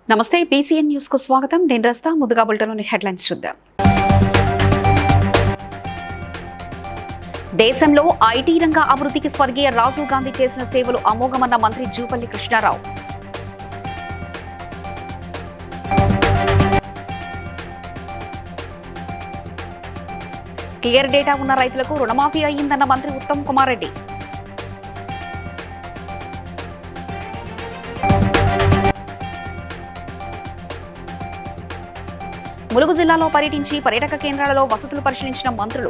నమస్తే PCN news కు స్వాగతం. నేను రస్తా. ముందుగా బులెటిన్లోని హెడ్లైన్స్ చూద్దాం. దేశంలో ఐటీ రంగ అభివృద్ధికి స్వర్గీయ రాజీవ్ గాంధీ చేసిన సేవలు అమోఘమన్న మంత్రి జూపల్లి కృష్ణారావు. క్లియర్ డేటా ఉన్న రైతులకు రుణమాఫీ అయ్యిందన్న మంత్రి ఉత్తమ్ కుమార్ రెడ్డి. ములుగు జిల్లాలో పర్యటించి పర్యాటక కేంద్రాలలో వసతులు పరిశీలించిన మంత్రులు.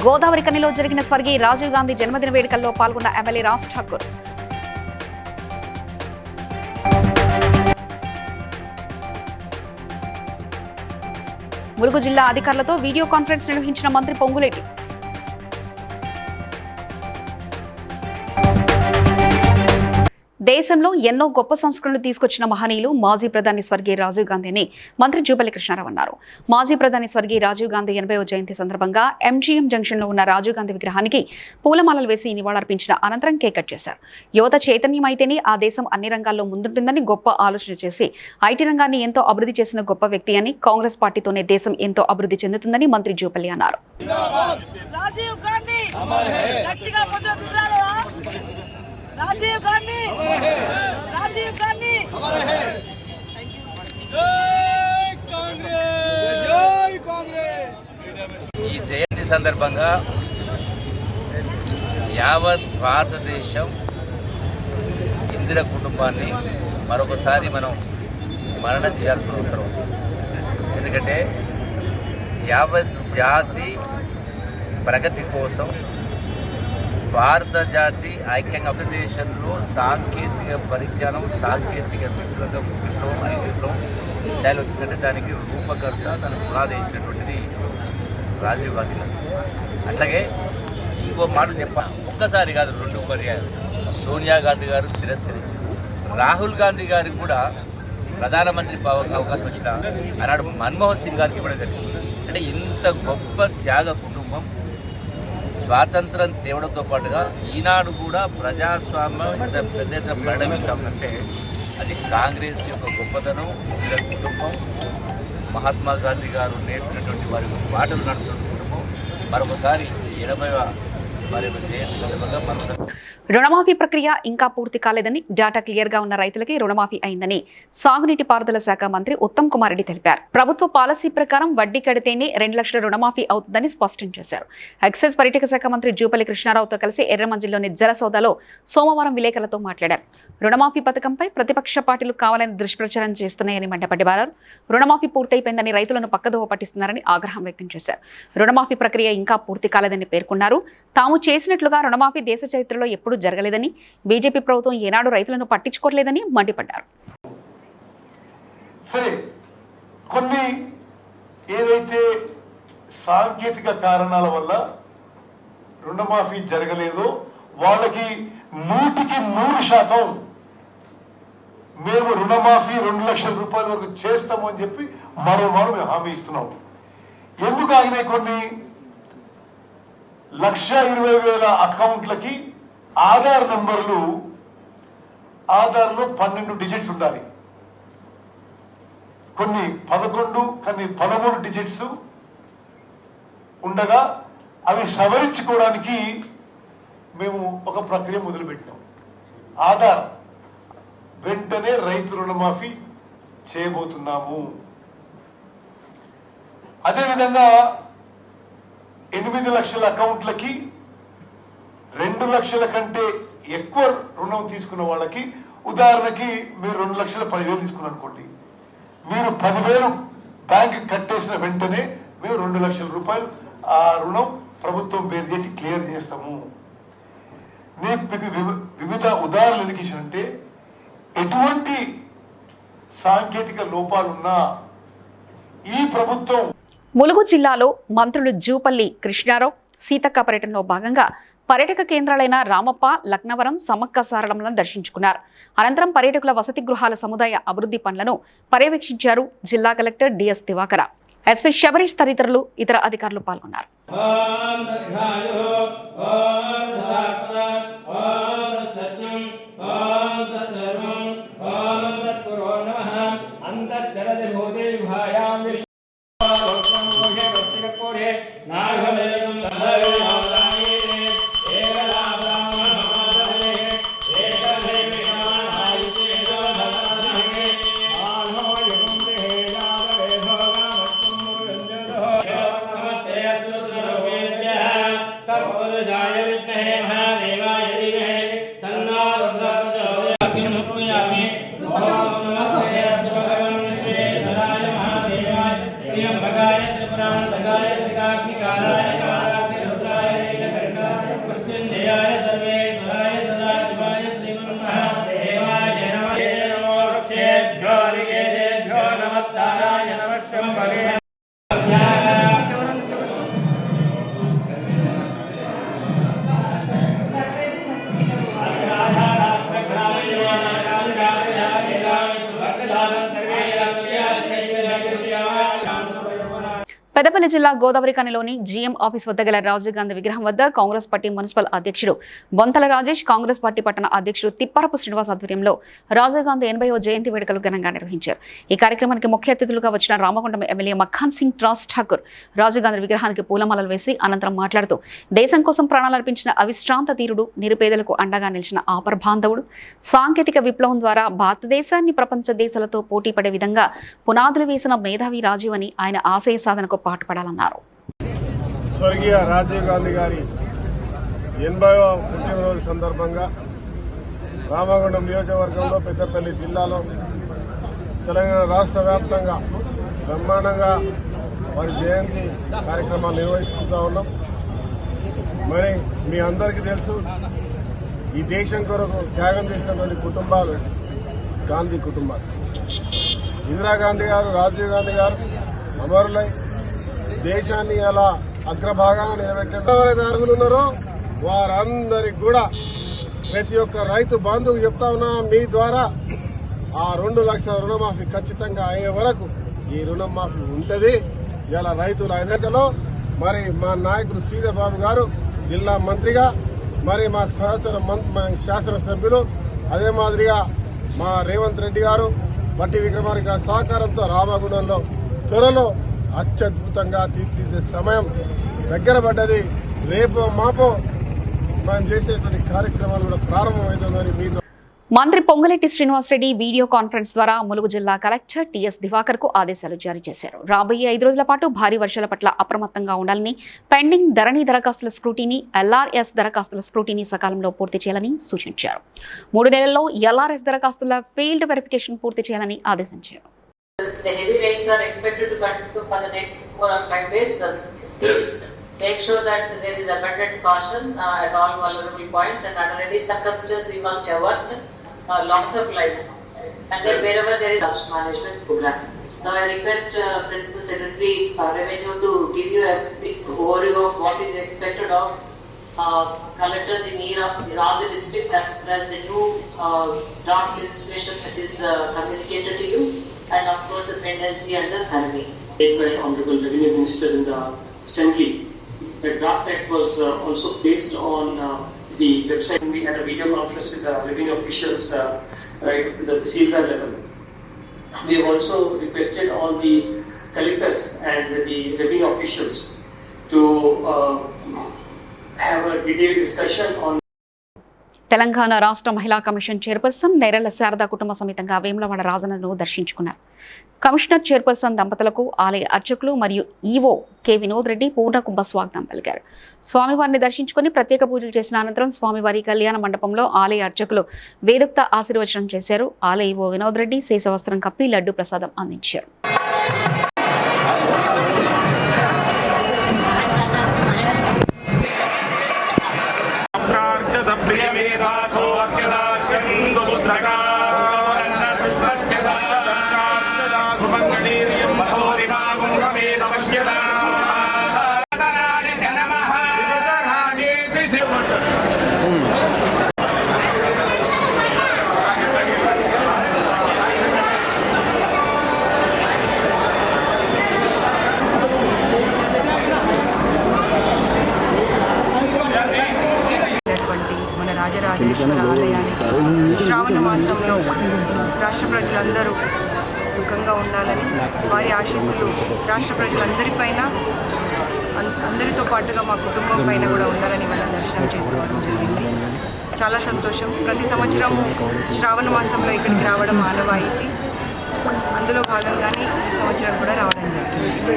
గోదావరి కనిలో జరిగిన స్వర్గీయ రాజీవ్ గాంధీ జన్మదిన వేడుకల్లో పాల్గొన్న ఎమ్మెల్యే రాజ్ ఠాకూర్. ములుగు జిల్లా అధికారులతో వీడియో కాన్ఫరెన్స్ నిర్వహించిన మంత్రి పొంగులేటి. దేశంలో ఎన్నో గొప్ప సంస్కరణలు తీసుకొచ్చిన మహనీయులు మాజీ ప్రధాని స్వర్గీయ రాజీవ్ గాంధీ అని మంత్రి జూపల్లి కృష్ణారావు అన్నారు. మాజీ ప్రధాని స్వర్గీయ రాజీవ్ గాంధీ 80వ జయంతి సందర్భంగా ఎంజీఎం జంక్షన్ లో ఉన్న రాజీవ్ గాంధీ విగ్రహానికి పూలమాలలు వేసి నివాళులర్పించిన అనంతరం కేక్ కట్ చేశారు. యువత చైతన్యమైతేనే ఆ దేశం అన్ని రంగాల్లో ముందుంటుందని గొప్ప ఆలోచన చేసి ఐటీ రంగాన్ని ఎంతో అభివృద్ధి చేసిన గొప్ప వ్యక్తి అని, కాంగ్రెస్ పార్టీతోనే దేశం ఎంతో అభివృద్ధి చెందుతుందని మంత్రి జూపల్లి అన్నారు. రాజీవ్ గాంధీ రాజీవ్ గాంధీ ఈ జయంతి సందర్భంగా యావత్ భారతదేశం ఇందిర కుటుంబాన్ని మరొకసారి మనం మరణ చేయాల్సిన అవసరం. ఎందుకంటే యావత్ జాతి ప్రగతి కోసం భారత జాతి ఐక్యంగా దేశంలో సాంకేతిక పరిజ్ఞానం, సాంకేతిక విప్లవం, స్థాయిలో వచ్చిందంటే దానికి రూపకర్త, దానికి పునాది వేసినటువంటిది రాజీవ్ గాంధీ గారు. అట్లాగే ఇంకో మాట ఒక్కసారి కాదు, 2 పర్యాయాలు సోనియా గాంధీ గారు తిరస్కరించారు. రాహుల్ గాంధీ గారికి కూడా ప్రధానమంత్రి అవకాశం వచ్చిన ఆనాడు మన్మోహన్ సింగ్ గారికి కూడా జరిగింది. అంటే ఇంత గొప్ప త్యాగ కుటుంబం స్వాతంత్రం తేవడంతో పాటుగా ఈనాడు కూడా ప్రజాస్వామ్యం ఇంత పెద్ద ఎత్తున పరిణమించాలంటే అది కాంగ్రెస్ యొక్క గొప్పతనం, వీళ్ళ కుటుంబం, మహాత్మా గాంధీ గారు నేర్పినటువంటి వారి మాటలు నడుస్తున్న కుటుంబం. మరొకసారి 80వ వారి జయంతి సందర్భంగా మనం రుణమాఫీ ప్రక్రియ ఇంకా పూర్తి కాలేదని, డేటా క్లియర్ గా ఉన్న రైతులకి రుణమాఫీ అయిందని సాగునీటి పారుదల శాఖ మంత్రి ఉత్తమ్ కుమార్ రెడ్డి తెలిపారు. ప్రభుత్వ పాలసీ ప్రకారం వడ్డీ కడితేనే 2 లక్షల రుణమాఫీ అవుతుందని స్పష్టం చేశారు. ఎక్సైజ్ పర్యాటక శాఖ మంత్రి జూపల్లి కృష్ణారావుతో కలిసి ఎర్రమంజిల్లోని జలసౌదాలో సోమవారం విలేకరులతో మాట్లాడారు. రుణమాఫీ పథకంపై ప్రతిపక్ష పార్టీలు కావాలని దుష్ప్రచారం చేస్తున్నాయని మండిపడ్డారు. రుణమాఫీ పూర్తయిపోయిందని రైతులను పక్కదోవ పట్టిస్తున్నారని ఆగ్రహం వ్యక్తం చేశారు. రుణమాఫీ ప్రక్రియ ఇంకా పూర్తి కాలేదని పేర్కొన్నారు. తాము చేసినట్లుగా రుణమాఫీ దేశ చరిత్రలో ఎప్పుడూ జరగలేదని, బీజేపీ ప్రభుత్వం ఏనాడు రైతులను పట్టించుకోలేదని మండిపడ్డారు. సరే, కొన్ని ఏదైతే సాంకేతిక కారణాల వల్ల రుణమాఫీ జరగలేదో వాళ్ళకి 100% మేము రుణమాఫీ 2 లక్షల రూపాయల వరకు చేస్తాము అని చెప్పి మరోమారు మేము హామీ ఇస్తున్నాం. ఎందుకు ఆగినాయి? కొన్ని 1,20,000 అకౌంట్లకి ఆధార్ నంబర్లు, ఆధార్లో 12 డిజిట్స్ ఉండాలి. కొన్ని 11, కొన్ని 13 డిజిట్స్ ఉండగా అవి సవరించుకోవడానికి మేము ఒక ప్రక్రియ మొదలుపెట్టినాం. ఆధార్ వెంటనే రైతు రుణమాఫీ చేయబోతున్నాము. అదేవిధంగా 8 లక్షల అకౌంట్లకి 2 లక్షల కంటే ఎక్కువ రుణం తీసుకున్న వాళ్ళకి, ఉదాహరణకి మీరు 2,10,000 తీసుకున్నారు అనుకోండి, మీరు 10,000 బ్యాంక్ కట్టేసిన వెంటనే మేము 2 లక్షల రూపాయలు ఆ రుణం ప్రభుత్వం పేరు చేసి క్లియర్ చేస్తాము. మీకు వివిధ ఉదాహరణలు ఎందుకు ఇచ్చినంటే, ఎటువంటి సాంకేతిక లోపాలున్నా ఈ ప్రభుత్వం. ములుగు జిల్లాలో మంత్రులు జూపల్లి కృష్ణారావు సీతక్క పర్యటనలో భాగంగా పర్యాటక కేంద్రాలైన రామప్ప, లక్నవరం, సమ్మక్క సారళంలను దర్శించుకున్నారు. అనంతరం పర్యాటకుల వసతి గృహాల సముదాయ అభివృద్ధి పనులను పర్యవేక్షించారు జిల్లా collector DS Divakara. SP Shabarish తదితరులు ఇతర అధికారులు పాల్గొన్నారు. పెద్దపల్లి జిల్లా గోదావరిఖనిలోని జీఎం ఆఫీస్ వద్ద గల రాజీవ్ గాంధీ విగ్రహం వద్ద కాంగ్రెస్ పార్టీ మున్సిపల్ అధ్యక్షుడు బొంతల రాజేష్, కాంగ్రెస్ పార్టీ పట్టణ అధ్యక్షుడు తిప్పారపు శ్రీనివాస్ ఆధ్వర్యంలో రాజీవ్ గాంధీ 80వ జయంతి వేడుకలు ఘనంగా నిర్వహించారు. ఈ కార్యక్రమానికి ముఖ్య అతిథులుగా వచ్చిన రామగుండం ఎమ్మెల్యే మఖాన్ సింగ్ ట్రాస్ ఠాకూర్ రాజీవ్ గాంధీ విగ్రహానికి పూలమాలలు వేసి అనంతరం మాట్లాడుతూ దేశం కోసం ప్రాణాలు అర్పించిన అవిశ్రాంత తీరుడు, నిరుపేదలకు అండగా నిలిచిన ఆపర్బాంధవుడు, సాంకేతిక విప్లవం ద్వారా భారతదేశాన్ని ప్రపంచ దేశాలతో పోటీ పడే విధంగా పునాదులు వేసిన మేధావి రాజీవ్ అని ఆయన ఆశయ సాధనకు పాటుపడాలన్నారు. స్వర్గీయ రాజీవ్ గాంధీ గారి 80వ పుట్టినరోజు సందర్భంగా రామగుండం నియోజకవర్గంలో పెద్దపల్లి జిల్లాలో తెలంగాణ రాష్ట్ర వ్యాప్తంగా బ్రహ్మాండంగా వారి జయంతి కార్యక్రమాలు నిర్వహిస్తూ ఉన్నాం. మరి మీ అందరికీ తెలుసు, ఈ దేశం కొరకు త్యాగం చేసినటువంటి కుటుంబాలు గాంధీ కుటుంబాలు. ఇందిరాగాంధీ గారు, రాజీవ్ గాంధీ గారు అమరులై దేశాన్ని అలా అగ్రభాగాన నిలబెట్టారు. ఎవరైతే అర్హులు ఉన్నారో వారందరికి కూడా ప్రతి ఒక్క రైతు బంధువుకు చెప్తా ఉన్నా, మీ ద్వారా ఆ 2 లక్షల రుణమాఫీ ఖచ్చితంగా అయ్యే వరకు ఈ రుణమాఫీ ఉంటుంది. ఇలా రైతుల ఐదలో మరి మా నాయకుడు శ్రీధర్ బాబు గారు జిల్లా మంత్రిగా, మరి మా శాసనసభ్యులు, అదే మాదిరిగా మా రేవంత్ రెడ్డి గారు, బట్టి విక్రమార్క గారి సహకారంతో రామగుండంలో త్వరలో అత్యద్భుతంగా తీర్చిదిద్దే సమయం దగ్గర పడ్డది. రేపు మాపో మనం చేసేటువంటి కార్యక్రమాలు కూడా ప్రారంభమవుతుందని మీతో మంత్రి పొంగులేటి శ్రీనివాసరెడ్డి వీడియో కాన్ఫరెన్స్ ద్వారా ములుగు జిల్లా కలెక్టర్ టిఎస్ దివాకర్ కు ఆదేశాలు జారీ చేశారు. రాబోయే 5 రోజుల పాటు భారీ వర్షాల పట్ల అప్రమత్తంగా ఉండాలని, పెండింగ్ ధరణి దరఖాస్తుల స్క్రూటీని, ఎల్ఆర్ఎస్ దరఖాస్తుల స్క్రూటీని సకాలంలో పూర్తి చేయాలని సూచించారు. 3 నెలల్లో ఎల్ఆర్ఎస్ దరఖాస్తుల ఫీల్డ్ వెరిఫికేషన్ పూర్తి చేయాలని ఆదేశించారు. The heavy rains are expected to continue for the next 4 or 5 days. Please make sure that there is abundant caution at all vulnerable points, and under any circumstance we must avoid loss of life. And then wherever there is disaster management program. Now I request Principal Secretary Revenue to give you a big overview of what is expected of collectors in all the districts as far as the new draft legislation that is communicated to you. And of course, a pendency under Dharani. Made by Honorable Revenue Minister in the Assembly. The draft act was also based on the website. We had a video conference with the revenue officials right to the Sildar level. We have also requested all the collectors and the revenue officials to have a detailed discussion on Telangana రాష్ట్ర మహిళా commission chairperson Nerella Sharada కుటుంబ సమేతంగా వేములవాడ రాజన్నను దర్శించుకున్నారు. Commissioner chairperson దంపతులకు ఆలయ అర్చకులు మరియు EO K Vinod Reddy పూర్ణ కుంభ స్వాగతం పలికారు. స్వామివారిని దర్శించుకుని ప్రత్యేక పూజలు చేసిన అనంతరం స్వామివారి కళ్యాణ మండపంలో ఆలయ అర్చకులు వేదోక్త ఆశీర్వచనం చేశారు. ఆలయ ఈవో వినోద్ రెడ్డి శేషవస్త్రం కప్పి లడ్డు ప్రసాదం అందించారు. రాజరాజేశ్వర ఆలయానికి శ్రావణ మాసంలో రాష్ట్ర ప్రజలందరూ సుఖంగా ఉండాలని, వారి ఆశీస్సులు రాష్ట్ర ప్రజలందరిపైన అందరితో పాటుగా మా కుటుంబం పైన కూడా ఉండాలని మనం దర్శనం చేసుకోవడం జరిగింది. చాలా సంతోషం. ప్రతి సంవత్సరము శ్రావణ మాసంలో ఇక్కడికి రావడం ఆనవాయితీ. అందులో భాగంగానే ఈ సంవత్సరం కూడా రావడం జరిగింది.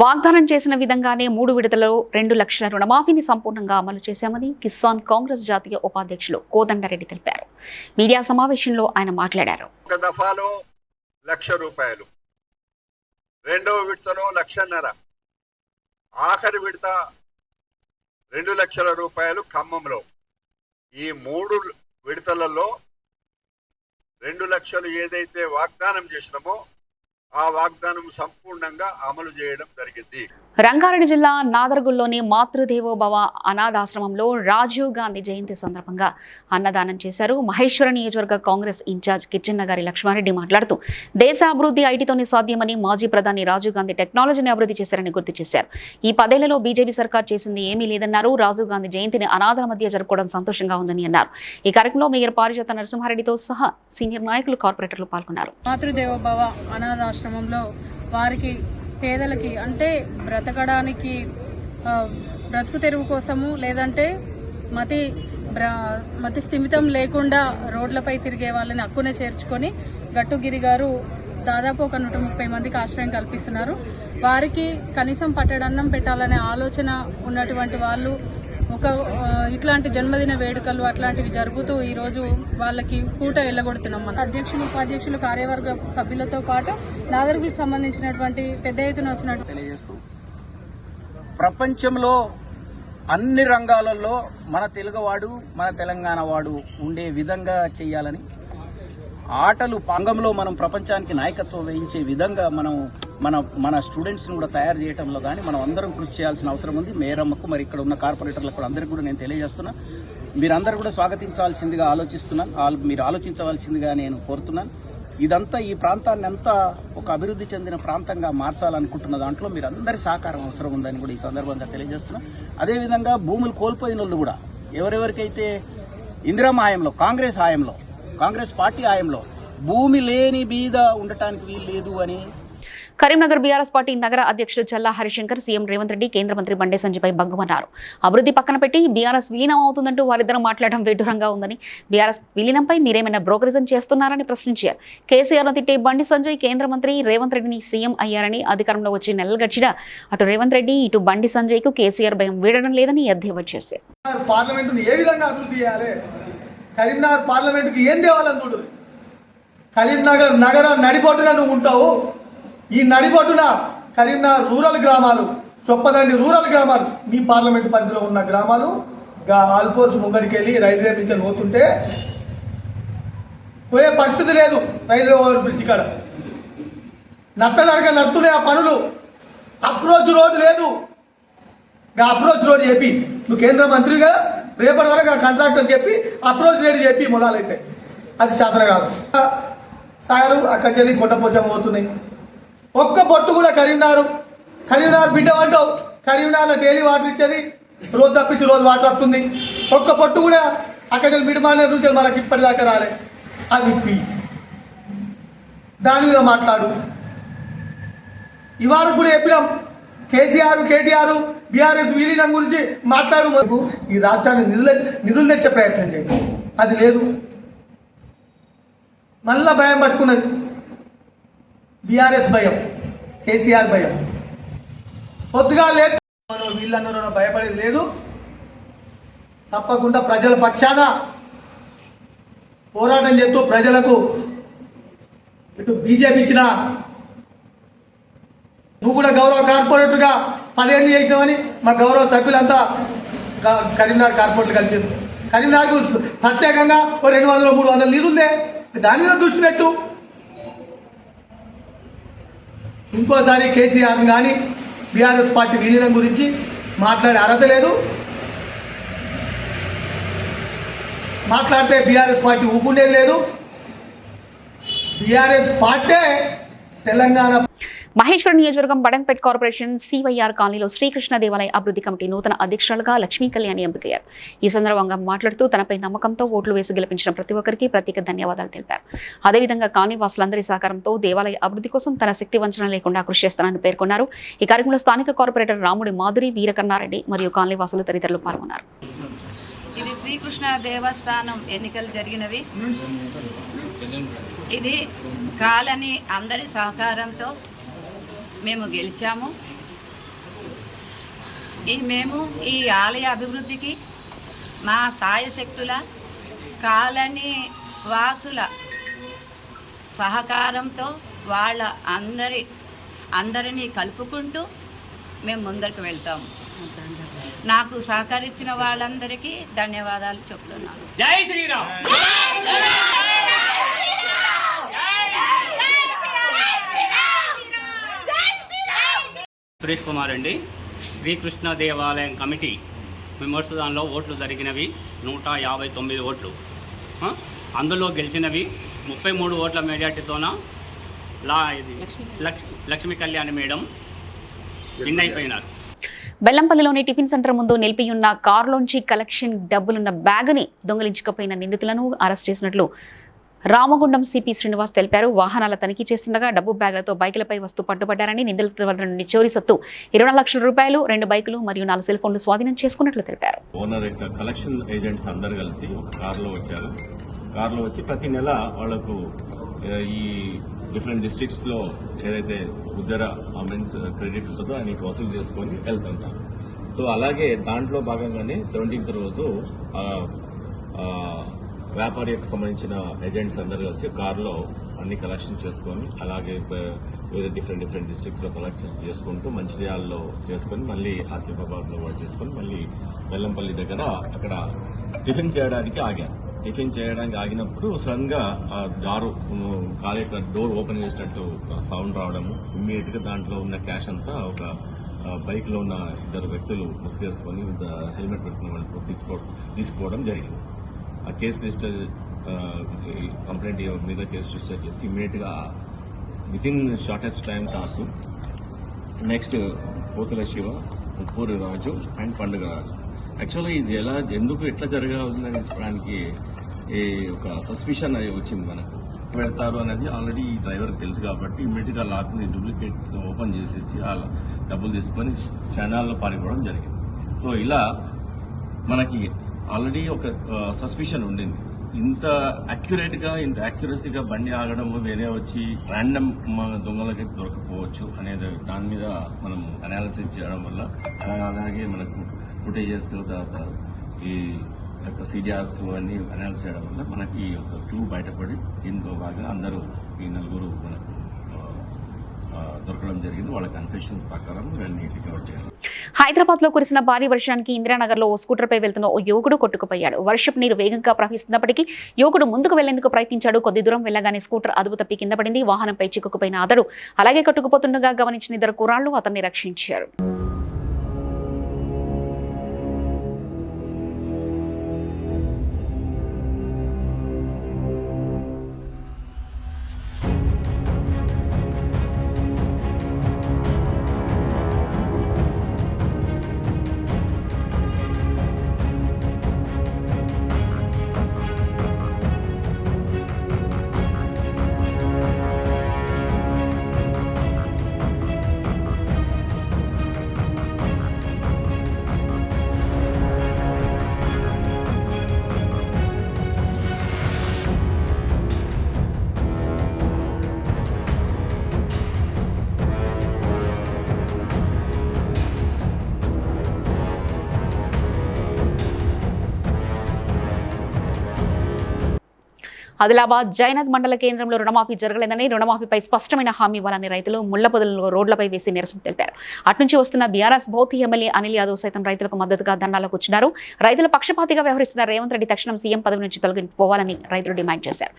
వాగ్దానం చేసిన విధంగానే 3 విడతలలో 2 లక్షల రుణమాఫీని సంపూర్ణంగా అమలు చేశామని కిసాన్ కాంగ్రెస్ జాతీయ ఉపాధ్యక్షులు కోదండరెడ్డి తెలిపారు. మీడియా సమావేశంలో ఆయన మాట్లాడారు. ఒక దఫాలో 1,00,000 రూపాయలు, రెండవ విడతలో 1,50,000, ఆఖరి విడత 2 లక్షల రూపాయలు ఖమ్మంలో. ఈ 3 విడతలలో 2 లక్షలు ఏదైతే వాగ్దానం చేసినామో ఆ వాగ్దానం సంపూర్ణంగా అమలు చేయడం జరిగింది. రంగారెడ్డి జిల్లా నాదర్గుల్లోని మాతృదేవోభవ అనాథాశ్రమంలో రాజీవ్ గాంధీ జయంతి సందర్భంగా అన్నదానం చేశారు. మహేశ్వర నియోజకవర్గ కాంగ్రెస్ ఇన్ఛార్జ్ కిచ్చెన్నగారి లక్ష్మారెడ్డి మాట్లాడుతూ దేశ అభివృద్ధి ఐటీతోనే సాధ్యమని, మాజీ ప్రధాని రాజీవ్ గాంధీ టెక్నాలజీని అభివృద్ధి చేశారని గుర్తు చేశారు. ఈ 10 ఏళ్లలో బీజేపీ సర్కార్ చేసింది ఏమీ లేదన్నారు. రాజీవ్ గాంధీ జయంతిని అనాథల మధ్య జరుపుకోవడం సంతోషంగా ఉందని అన్నారు. ఈ కార్యక్రమంలో మేయర్ పారిజాత నరసింహారెడ్డితో సహా సీనియర్ నాయకులు, కార్పొరేటర్లు పాల్గొన్నారు. మాతృదేవోభవ అనాథాశ్రమంలో వారికి పేదలకి అంటే బ్రతకడానికి బ్రతుకు తెరువు కోసము లేదంటే మతి స్థిమితం లేకుండా రోడ్లపై తిరిగే వాళ్ళని హక్కునే చేర్చుకొని గట్టుగిరి గారు దాదాపు ఒక 130 మందికి ఆశ్రయం కల్పిస్తున్నారు. వారికి కనీసం పట్టడన్నం పెట్టాలనే ఆలోచన ఉన్నటువంటి వాళ్ళు ఇట్లాంటి జన్మదిన వేడుకలు అట్లాంటివి జరుపుతూ ఈరోజు వాళ్ళకి పూట వెళ్ళగొడుతున్నాం. మన అధ్యక్షులు, ఉపాధ్యక్షులు, కార్యవర్గ సభ్యులతో పాటు నాదర్గులకు సంబంధించినటువంటి పెద్ద ఎత్తున వచ్చినట్టు తెలియజేస్తూ ప్రపంచంలో అన్ని రంగాలలో మన తెలుగువాడు, మన తెలంగాణ వాడు ఉండే విధంగా చేయాలని, ఆటలు పంగంలో మనం ప్రపంచానికి నాయకత్వం వహించే విధంగా మన స్టూడెంట్స్ని కూడా తయారు చేయడంలో కానీ మనం అందరం కృషి చేయాల్సిన అవసరం ఉంది. మేరమ్మకు, మరి ఇక్కడ ఉన్న కార్పొరేటర్లకు కూడా అందరికీ కూడా నేను తెలియజేస్తున్నా. మీరందరూ కూడా స్వాగతించాల్సిందిగా మీరు ఆలోచించవలసిందిగా నేను కోరుతున్నాను. ఇదంతా ఈ ప్రాంతాన్ని అంతా ఒక అభివృద్ధి చెందిన ప్రాంతంగా మార్చాలనుకుంటున్న దాంట్లో మీరు అందరి సహకారం అవసరం ఉందని కూడా ఈ సందర్భంగా తెలియజేస్తున్నా. అదేవిధంగా భూములు కోల్పోయిన వాళ్ళు కూడా ఎవరెవరికైతే ఇందిరమ్మ హయాంలో, కాంగ్రెస్ పార్టీ హయాంలో భూమి లేని బీద ఉండటానికి వీలు లేదు అని కరీంనగర్ బీఆర్ఎస్ పార్టీ నగర అధ్యక్షుడు చల్లా హరిశంకర్ సీఎం రేవంత్ రెడ్డి, కేంద్ర మంత్రి బండి సంజయ్పై బగ్గుమన్నారు. అభివృద్ధి పక్కన పెట్టి బీఆర్ఎస్ విలీనం అవుతుందంటూ వారిద్దరూ మాట్లాడడం విడ్డూరంగా ఉందని, బీఆర్ఎస్ విలీనంపై మీరేమైనా బ్రోకరిజం చేస్తున్నారని ప్రశ్నించారు. కేసీఆర్ను తిట్టే బండి సంజయ్ కేంద్ర మంత్రి రేవంత్ రెడ్డిని సీఎం అయ్యారని, అధికారంలో వచ్చి నెలలు గడిచినా అటు రేవంత్ రెడ్డి ఇటు బండి సంజయ్కు కేసీఆర్ భయం వీడడం లేదని ఎద్దేవా చేశారు. పార్లమెంటును ఏ విధంగా అభివృద్ధి చేయాలి, కరీంనగర్ పార్లమెంటుకి ఏం తేవాలని చూడు. కరీంనగర్ నగరం నడిబొడ్డున నువ్వు ఉంటావు. ఈ నడిబొడ్డున కరీంనగర్ రూరల్ గ్రామాలు, చొప్పదండి రూరల్ గ్రామాలు, మీ పార్లమెంట్ పరిధిలో ఉన్న గ్రామాలు ఆల్ఫోర్స్ ముంగడికి వెళ్ళి రైల్వే నుంచి పోతుంటే పోయే పరిస్థితి లేదు. రైల్వే ఓవర్ బ్రిడ్జ్ కాడ నడుతున్నాయి ఆ పనులు. అప్రోచ్ రోడ్డు లేదు. అప్రోచ్ రోడ్ చెప్పి నువ్వు కేంద్ర మంత్రిగా రేపటి వరకు ఆ కాంట్రాక్టర్ చెప్పి అప్రోచ్ రేటు చెప్పి మొదలైతే అది శాతం కాదు. సాగరు అక్కడి చెల్లి కొండపోచమ్మ పోతున్నాయి. ఒక్క బొట్టు కూడా కరీంనగర్ బిడ్డ అంటావు. కరీంనగర్లో డైలీ వాటర్ ఇచ్చేది, రోజు తప్పించి రోజు వాటర్ వస్తుంది. ఒక్క బొట్టు కూడా అక్కడి మిడిమానే రుచులు మనకి ఇప్పటిదాకా రాలే. అది ఇప్పి దాని మీద మాట్లాడు. ఇవాళ కూడా చెప్పినాం కేటీఆర్ బీఆర్ఎస్ విలీనం గురించి మాట్లాడు. మనకు ఈ రాష్ట్రానికి నిధులు తెచ్చే ప్రయత్నం చేయండి. అది లేదు. మళ్ళా భయం పట్టుకున్నది. బీఆర్ఎస్ భయం, కేసీఆర్ భయం. పొద్దుగా లేదు. వీళ్ళందరూ భయపడేది లేదు. తప్పకుండా ప్రజల పక్షాన పోరాటం చేస్తూ ప్రజలకు ఇటు బీజేపీ ఇచ్చిన, నువ్వు కూడా గౌరవ కార్పొరేటర్గా 10 ఏళ్ళు చేసినావని మా గౌరవ సభ్యులంతా కరీంనగర్ కార్పొరేటర్ కలిసి కరీంనగర్కు ప్రత్యేకంగా 200-300 నిధులుందే, దాని మీద దృష్టి పెట్టు. ఇంకోసారి కేసీఆర్ కానీ బీఆర్ఎస్ పార్టీ విలీనం గురించి మాట్లాడే అర్హత లేదు. మాట్లాడితే బీఆర్ఎస్ పార్టీ ఊపుండేది లేదు. బీఆర్ఎస్ పార్టీ తెలంగాణ మహేశ్వరం నియోజకవర్గం బడంపేట్ కార్పొరేషన్ సివైఆర్ కాలనీలో శ్రీకృష్ణ దేవాలయ అభివృద్ధి కమిటీ నూతన అధ్యక్షులుగా లక్ష్మీ కళ్యాణి ఎంపికయ్యారు. ఈ సందర్భంగా మాట్లాడుతూ తనపై నమ్మకంతో ఓట్లు వేసి గెలిపించిన ప్రతి ఒక్కరికి ప్రత్యేక ధన్యవాదాలు తెలిపారు. అదేవిధంగా కాలనీ వాసులందరి సహకారంతో దేవాలయ అభివృద్ధి కోసం తన శక్తి వంచన లేకుండా కృషి చేస్తానని పేర్కొన్నారు. ఈ కార్యక్రమంలో స్థానిక కార్పొరేటర్ రాముడి మాధురి, వీరకన్నారెడ్డి మరియు కాలనీ వాసులు తదితరులు పాల్గొన్నారు. ఇది శ్రీకృష్ణ దేవస్థానం ఎన్నికలు జరిగినవి. ఇది కాలనీ అందరి సహకారంతో మేము గెలిచాము. మేము ఈ ఆలయ అభివృద్ధికి మా సాయశక్తుల కాలనీ వాసుల సహకారంతో వాళ్ళ అందరినీ కలుపుకుంటూ మేము ముందరికి వెళ్తాము. నాకు సహకరించిన వాళ్ళందరికీ ధన్యవాదాలు చెప్తున్నాను. జై శ్రీరామ్. సురేష్ కుమార్ అండి. శ్రీకృష్ణ దేవాలయం కమిటీ మెంబర్స్ దానిలో ఓట్లు జరిగినవి 159 ఓట్లు. అందులో గెలిచినవి 33 ఓట్ల మెజార్టీతోన లక్ష్మీ కళ్యాణి మేడం విన్ అయిపోయినారు. బెల్లంపల్లిలోని టిఫిన్ సెంటర్ ముందు నిలిపియున్న కారులోంచి కలెక్షన్ డబ్బులున్న బ్యాగుని దొంగిలించకపోయిన నిందితులను అరెస్ట్ చేసినట్లు రామగుండం సిపి శ్రీనివాస్ తెలిపారు. వాహనాల తనిఖీ చేస్తుండగా డబ్బు బ్యాగులతో బైకులపై వస్తూ పట్టుబడ్డారని, నిందితుల వద్ద నుండి చోరీ సొత్తు 24 లక్షల రూపాయలు, 2 బైకులు మరియు 4 సెల్ ఫోన్లు స్వాధీనం చేసుకున్నట్లు తెలిపారు. ఓనర్ యొక్క కలెక్షన్ ఏజెంట్స్ అందరు కలిసి ఒక కారులో వచ్చారు. కారులో వచ్చి ప్రతి నెల వాళ్లకు ఈ డిఫరెంట్ డిస్ట్రిక్ట్స్ లో ఏదైతే ఉద్దర మీన్స్ క్రెడిట్ ఉంటుందో అని వసూలు చేసుకొని వెళ్తుంటారు. సో అలాగే దాంట్లో భాగంగానే 17th రోజు వ్యాపారికి సంబంధించిన ఏజెంట్స్ అందరూ కలిసి కారులో అన్ని కలెక్షన్ చేసుకొని అలాగే వేరే డిఫరెంట్ డిస్ట్రిక్ట్స్ లో కలెక్ట్ చేసుకుంటూ మంచిర్యాలలో చేసుకొని మళ్ళీ ఆసిఫాబాద్ లో కూడా చేసుకొని మళ్ళీ బెల్లంపల్లి దగ్గర అక్కడ టిఫిన్ చేయడానికి ఆగారు. టిఫిన్ చేయడానికి ఆగినప్పుడు సడన్ గా కార్ యొక్క డోర్ ఓపెన్ చేసినట్టు సౌండ్ రావడము, ఇమ్మీడియట్ గా దాంట్లో ఉన్న క్యాష్ అంతా ఒక బైక్ లో ఉన్న 2 వ్యక్తులు ముసుగేసుకొని హెల్మెట్ పెట్టుకున్న వాళ్ళు తీసుకోవడం జరిగింది. ఆ కేసు రిజిస్టర్ కంప్లైంట్ మీద కేసు రిజిస్టర్ చేసి ఇమ్మీడియట్ గా వితిన్ షార్టెస్ట్ టైం కాసు నెక్స్ట్ పోతుల శివ, ఉప్పూరి రాజు అండ్ పండుగ రాజు. యాక్చువల్గా ఇది ఎట్లా జరగాలని చెప్పడానికి ఒక సస్పిషన్ అది వచ్చింది. మనకు పెడతారు అనేది ఆల్రెడీ ఈ డ్రైవర్కి తెలుసు కాబట్టి ఇమ్మీడియట్ గా లాక్ ని డూప్లికేట్ ఓపెన్ చేసేసి ఆ డబ్బులు తీసుకొని క్షణాల్లో పారిపోవడం జరిగింది. సో ఇలా మనకి ఆల్రెడీ ఒక సస్పిషన్ ఉండింది. ఇంత యాక్యురసీగా బండి ఆగడం, వేరే వచ్చి ర్యాండమ్ దొంగలకి దొరకపోవచ్చు అనేది దాని మీద మనం అనాలిసిస్ చేయడం వల్ల అలాగే మనకు ఫుటేజెస్ తర్వాత ఈ యొక్క సిడిఆర్స్ అన్ని అనాలిసిస్ చేయడం వల్ల మనకి ఒక క్లూ బయటపడి దీంతో బాగా అందరూ ఈ 4 మనకు దొరకడం జరిగింది. వాళ్ళ కన్ఫెషన్స్ ప్రకారం వీళ్ళని రికవర్ చేయాలి. హైదరాబాద్ లో కురిసిన భారీ వర్షానికి ఇందిరానగర్ లో ఓ స్కూటర్ పై వెళ్తున్న ఓ యువకుడు కొట్టుకుపోయాడు. వర్షపు నీరు వేగంగా ప్రవహిస్తున్నప్పటికీ యువకుడు ముందుకు వెళ్లేందుకు ప్రయత్నించాడు. కొద్ది దూరం వెళ్లగానే స్కూటర్ అదుపు తప్పి కింద పడింది. వాహనంపై చిక్కుకుపోయిన అతడు అలాగే కొట్టుకుపోతుండగా గమనించిన 2 కుర్రాళ్లు అతన్ని రక్షించారు. ఆదిలాబాద్ జైనత్ మండల కేంద్రంలో రుణమాఫీ జరగలేదని, రుణమాఫీపై స్పష్టమైన హామీ ఇవ్వాలని రైతులు ముళ్ల పొదలను రోడ్లపై వేసి నిరసన తెలిపారు. అట్నుంచి వస్తున్న బీఆర్ఎస్ బౌద్ధి ఎమ్మెల్యే అనిల్ యాదవ్ సైతం రైతులకు మద్దతుగా ధర్నాలకు వచ్చినారు. రైతుల పక్షపాతిగా వ్యవహరిస్తున్న రేవంత్ రెడ్డి తక్షణం సీఎం పదవి నుంచి తొలగిపోవాలని రైతులు డిమాండ్ చేశారు.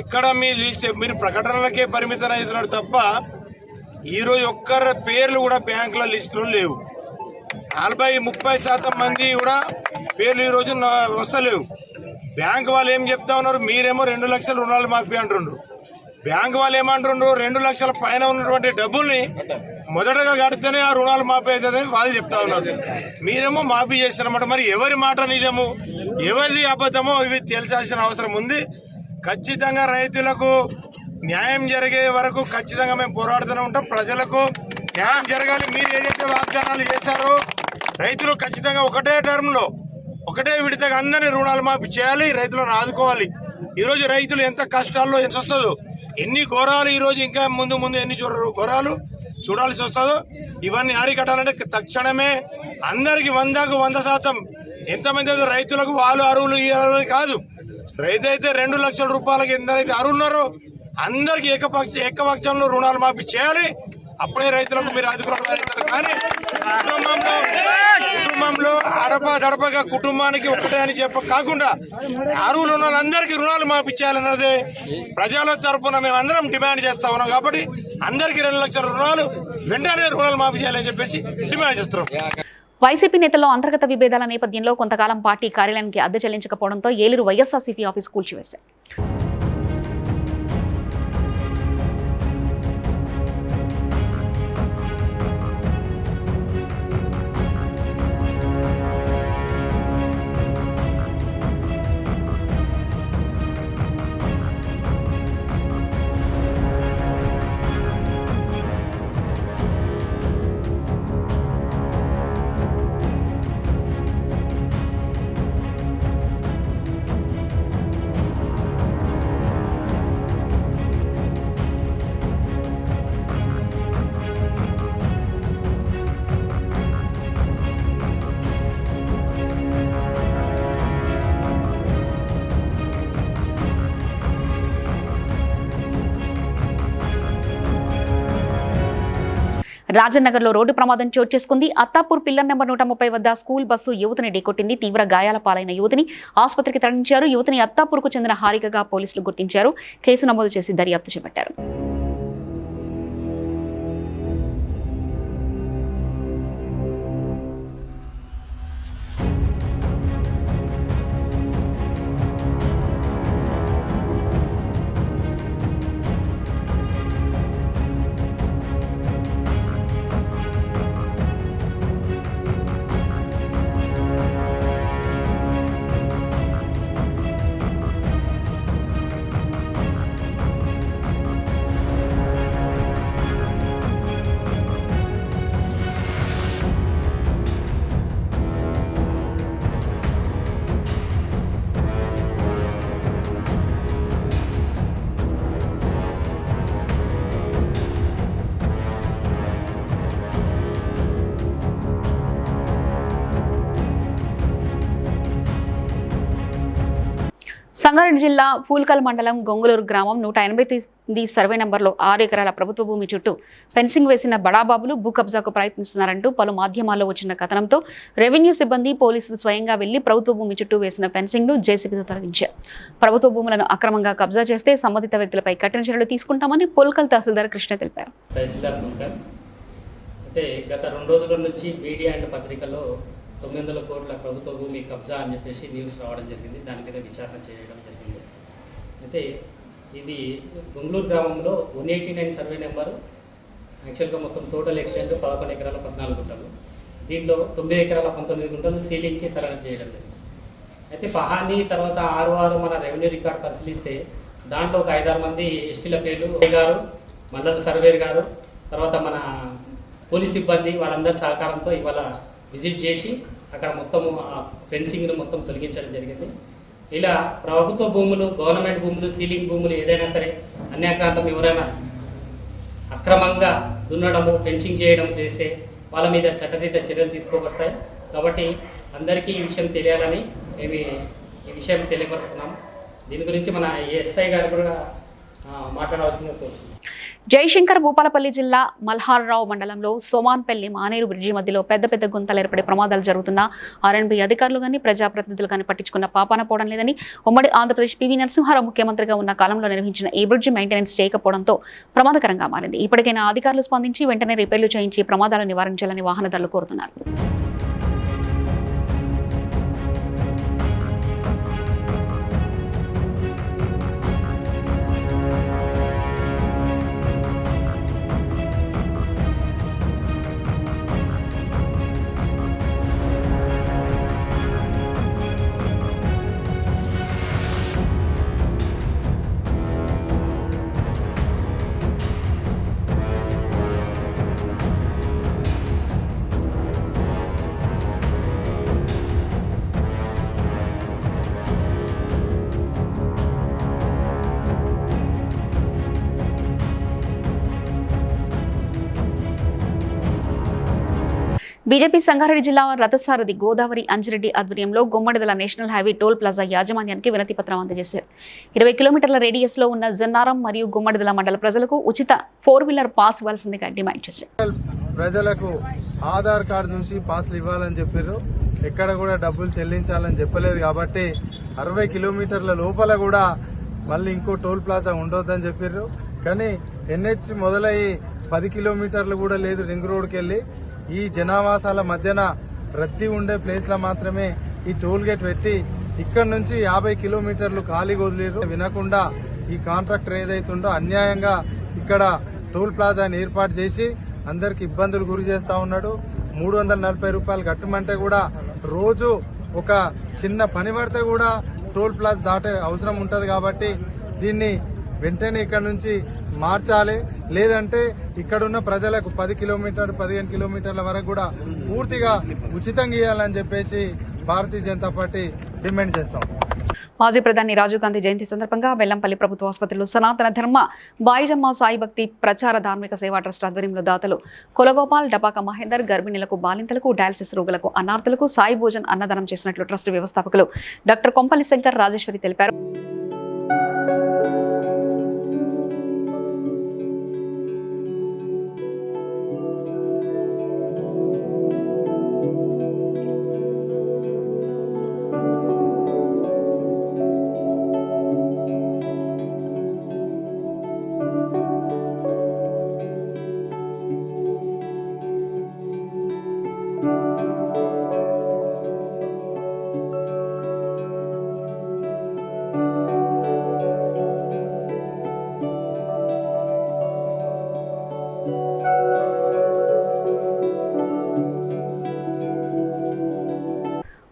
ఎక్కడ మీరు ప్రకటనలకే పరిమితం అవుతున్నారు తప్ప ఈరోజు ఒక్కరి పేర్లు కూడా బ్యాంకుల లిస్టులో లేవు. 40-30% మంది కూడా పేర్లు ఈరోజు వస్తలేవు. బ్యాంకు వాళ్ళు ఏం చెప్తా ఉన్నారు, మీరేమో 2 లక్షల రుణాలు మాఫీ అంటున్నారు. బ్యాంక్ వాళ్ళు ఏమంటుండ్రు 2 లక్షల పైన ఉన్నటువంటి డబ్బుల్ని మొదటగా కడితేనే ఆ రుణాలు మాఫీ అవుతుందని వాళ్ళు చెప్తా ఉన్నారు. మీరేమో మాఫీ చేస్తారన్నమాట. మరి ఎవరి మాట నిజము ఎవరిది అబద్ధమో ఇవి తేల్చాల్సిన అవసరం ఉంది. ఖచ్చితంగా రైతులకు న్యాయం జరిగే వరకు ఖచ్చితంగా మేము పోరాడుతూనే ఉంటాం. ప్రజలకు న్యాయం జరగాలి. మీరు ఏదైతే వాగ్దానాలు చేశారో రైతులు ఖచ్చితంగా ఒకటే టర్మ్లో ఒకటే విడతగా అందరినీ రుణాలు మాఫీ చేయాలి, రైతులను ఆదుకోవాలి. ఈరోజు రైతులు ఎంత కష్టాల్లో ఎంత వస్తుందో, ఎన్ని ఘోరాలు ఈరోజు ఇంకా ముందు ముందు ఎన్ని ఘోరాలు చూడాల్సి వస్తుందో ఇవన్నీ అరికట్టాలంటే తక్షణమే అందరికి 100కు 100% ఎంతమంది అయితే రైతులకు వాళ్ళు అరువులు ఇవ్వాలని కాదు, రైతు అయితే 2 లక్షల రూపాయలకి ఎందరైతే అరువున్నారో అందరికి ఏకపక్షంలో రుణాలు మాఫీ చేయాలి. అప్పుడే రైతులకు మీరు ఆదుకోవడం. కానీ కుటుంబంలో అడపదడపగా కుటుంబానికి ఒకటే అని కాకుండా అరువులు ఉన్న వాళ్ళందరికీ రుణాలు మాఫీ చేయాలన్నదే ప్రజల తరఫున మేము అందరం డిమాండ్ చేస్తా ఉన్నాం. కాబట్టి అందరికీ 2 లక్షల రుణాలు వెంటనే రుణాలు మాఫీ చేయాలని చెప్పేసి డిమాండ్ చేస్తున్నాం. వైసీపీ నేతల్లో అంతర్గత విభేదాల నేపథ్యంలో కొంతకాలం పార్టీ కార్యాలయానికి అద్దె చెల్లించకపోవడంతో ఏలూరు వైఎస్ఆర్సీపీ ఆఫీస్ కూల్చివేశారు. రాజన్నగర్లో రోడ్డు ప్రమాదం చోటు చేసుకుంది. అత్తాపూర్ పిల్లర్ నెంబర్ 130 వద్ద స్కూల్ బస్సు యువతిని ఢీకొట్టింది. తీవ్ర గాయాల పాలైన యువతిని ఆసుపత్రికి తరలించారు. యువతిని అత్తాపూర్కు చెందిన హారికగా పోలీసులు గుర్తించారు. కేసు నమోదు చేసి దర్యాప్తు చేపట్టారు. సంగారెడ్డి జిల్లా పూల్కల్ మండలం గొంగులూరు గ్రామం 189 సర్వే నంబర్లో 6 ఎకరాల ప్రభుత్వ భూమి చుట్టూ ఫెన్సింగ్ వేసిన బడాబాబులు భూ కబ్జాకు ప్రయత్నిస్తున్నారంటూ పలు మాధ్యమాల్లో వచ్చిన కథనంతో రెవెన్యూ సిబ్బంది పోలీసులు స్వయంగా వెళ్లి ప్రభుత్వ భూమి చుట్టూ వేసిన ఫెన్సింగ్ ను జేసీబీతో తొలగించారు. ప్రభుత్వ భూములను అక్రమంగా కబ్జా చేస్తే సంబంధిత వ్యక్తులపై కఠిన చర్యలు తీసుకుంటామని పూల్కల్ తహసీల్దార్ కృష్ణ తెలిపారు. గత 2 రోజుల నుంచి మీడియా అండ్ పత్రికలో 900 కోట్ల ప్రభుత్వ భూమి కబ్జా అని చెప్పేసి న్యూస్ రావడం జరిగింది. దాని మీద విచారణ చేయడం జరిగింది. అయితే ఇది గొంగులూరు గ్రామంలో 189 సర్వే నెంబరు యాక్చువల్గా మొత్తం టోటల్ ఎక్స్టెంట్ 11 ఎకరాల 14 గుంటలు. దీంట్లో 9 ఎకరాల 19 గుంటలు సీలింగ్కి సరళం చేయడం జరిగింది. అయితే పహాని తర్వాత 6 మన రెవెన్యూ రికార్డ్ పరిశీలిస్తే దాంట్లో ఒక 5-6 మంది ఎస్టీల పేర్లు గారు, మండల సర్వేర్ గారు, తర్వాత మన పోలీస్ సిబ్బంది వాళ్ళందరి సహకారంతో ఇవాళ విజిట్ చేసి అక్కడ మొత్తము ఫెన్సింగ్ను మొత్తం తొలగించడం జరిగింది. ఇలా ప్రభుత్వ భూములు, గవర్నమెంట్ భూములు, సీలింగ్ భూములు ఏదైనా సరే అన్యాక్రాంతం ఎవరైనా అక్రమంగా దున్నడము, ఫెన్సింగ్ చేయడం చేస్తే వాళ్ళ మీద చట్టరీత్యా చర్యలు తీసుకోబడతాయి. కాబట్టి అందరికీ ఈ విషయం తెలియాలని మేము ఈ విషయం తెలియపరుస్తున్నాం. దీని గురించి మన ఎస్ఐ గారు కూడా మాట్లాడవలసిందిగా కోరుతున్నాం. జయశంకర్ భూపాలపల్లి జిల్లా మల్హార్రావు మండలంలో సోమాన్పల్లి మానేరు బ్రిడ్జి మధ్యలో పెద్ద గుంతలు ఏర్పడే ప్రమాదాలు జరుగుతున్నా ఆర్ఎండ్బి అధికారులు కానీ ప్రజాప్రతినిధులు కానీ పట్టించుకున్న పాపాన పోవడం లేదని ఉమ్మడి ఆంధ్రప్రదేశ్ పివి నరసింహారావు ముఖ్యమంత్రిగా ఉన్న కాలంలో నిర్వహించిన ఈ బ్రిడ్జి మెయింటెనెన్స్ చేయకపోవడంతో ప్రమాదకరంగా మారింది. ఇప్పటికైనా అధికారులు స్పందించి వెంటనే రిపేర్లు చేయించి ప్రమాదాలు నివారించాలని వాహనదారులు కోరుతున్నారు. బీజేపీ సంగారెడ్డి జిల్లా రథసారథి గోదావరి అంజిరెడ్డి ఆధ్వర్యంలో Gummadidala national highway toll plaza యాజమాన్యానికి వినతి పత్రం అందజేశారు. 20 కిలోమీటర్ల రేడియస్ లో ఉన్న జన్నారం మరియు గుమ్మడిదల మండల ప్రజలకు ఉచిత 4-వీలర్ పాస్ ఇవ్వాల్సిందిగా డిమాండ్ చేశారు. ప్రజలకు ఆధార్ కార్డు చూసి పాస్లు ఇవ్వాలని చెప్పారు. ఎక్కడ కూడా డబ్బులు చెల్లించాలని చెప్పలేదు కాబట్టి 60 కిలోమీటర్ల లోపల కూడా మళ్ళీ ఇంకో టోల్ ప్లాజా ఉండొద్దని చెప్పారు. కానీ NH మొదలయ్యి 10 కిలోమీటర్లు కూడా లేదు రింగ్ రోడ్కి వెళ్ళి ఈ జనావాసాల మధ్యన రద్దీ ఉండే ప్లేస్లో మాత్రమే ఈ టోల్ గేట్ పెట్టి ఇక్కడ నుంచి 50 కిలోమీటర్లు ఖాళీ వదిలేరు. వినకుండా ఈ కాంట్రాక్టర్ ఏదైతుందో అన్యాయంగా ఇక్కడ టోల్ ప్లాజాని ఏర్పాటు చేసి అందరికి ఇబ్బందులు గురి చేస్తా ఉన్నాడు. 340 రూపాయలు కట్టమంటే కూడా రోజు ఒక చిన్న పని పడితే కూడా టోల్ ప్లాజా దాటే అవసరం ఉంటుంది. కాబట్టి దీన్ని వెంటనే ఇక్కడ నుంచి మార్చాలి. లేదంటే ఇక్కడున్న ప్రజలకు 10 కిలోమీటర్లు 15 కిలోమీటర్ల వరకు కూడా పూర్తిగా ఉచితంగా ఇవ్వాలని చెప్పేసి భారతీయ జనతా పార్టీ డిమాండ్ చేస్తాం. మాజీ ప్రధాని రాజీవ్ గాంధీ జయంతి సందర్భంగా బెల్లంపల్లి ప్రభుత్వ ఆసుపత్రిలో సనాతన ధర్మ బాయిజమ్మ సాయి భక్తి ప్రచార ధార్మిక సేవా ట్రస్ట్ ఆధ్వర్యంలో దాతలు కొలగోపాల్, డపాక మహేందర్ గర్భిణులకు, బాలింతలకు, డయాలసిస్ రోగులకు, అనార్థులకు సాయి భోజన్ అన్నదానం చేసినట్లు ట్రస్ట్ వ్యవస్థాపకులు డాక్టర్ కొంపల్లి శంకర్ రాజేశ్వరి తెలిపారు.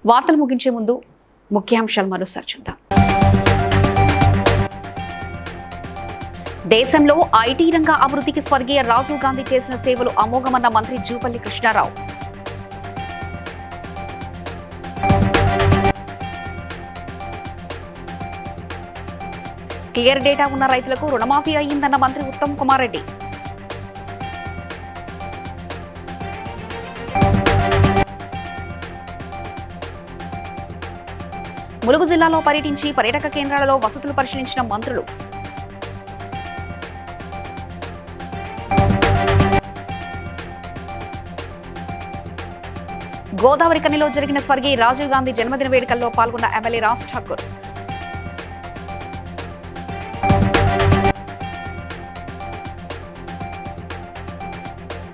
వార్తలు ముగించే ముందు ముఖ్యాంశాలు మరోసారి చూద్దాం. దేశంలో ఐటీ రంగ అభివృద్ధికి స్వర్గీయ రాజీవ్ గాంధీ చేసిన సేవలు అమోఘమన్న మంత్రి జూపల్లి కృష్ణారావు. క్లియర్ డేటా ఉన్న రైతులకు రుణమాఫీ అయ్యిందన్న మంత్రి ఉత్తమ్ కుమార్ రెడ్డి. ములుగు జిల్లాలో పర్యటించి పర్యాటక కేంద్రాలలో వసతులు పరిశీలించిన మంత్రులు. గోదావరి కనిలో జరిగిన స్వర్గీయ రాజీవ్ గాంధీ జన్మదిన వేడుకల్లో పాల్గొన్న ఎమ్మెల్యే రాజ్ ఠాకూర్.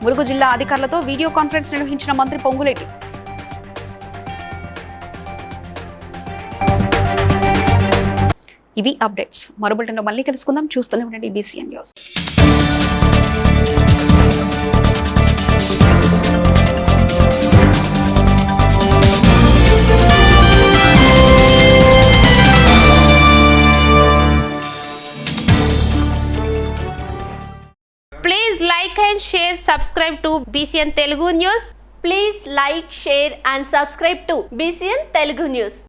ములుగు జిల్లా అధికారులతో వీడియో కాన్ఫరెన్స్ నిర్వహించిన మంత్రి పొంగులేటి. ఇవి అప్డేట్స్. మరో బులెటిన్లో మళ్ళీ కలుసుకుందాం. చూస్తూనే ఉండండి BCN news. Please like and share, subscribe to BCN Telugu News. Please like, share and subscribe to BCN Telugu News.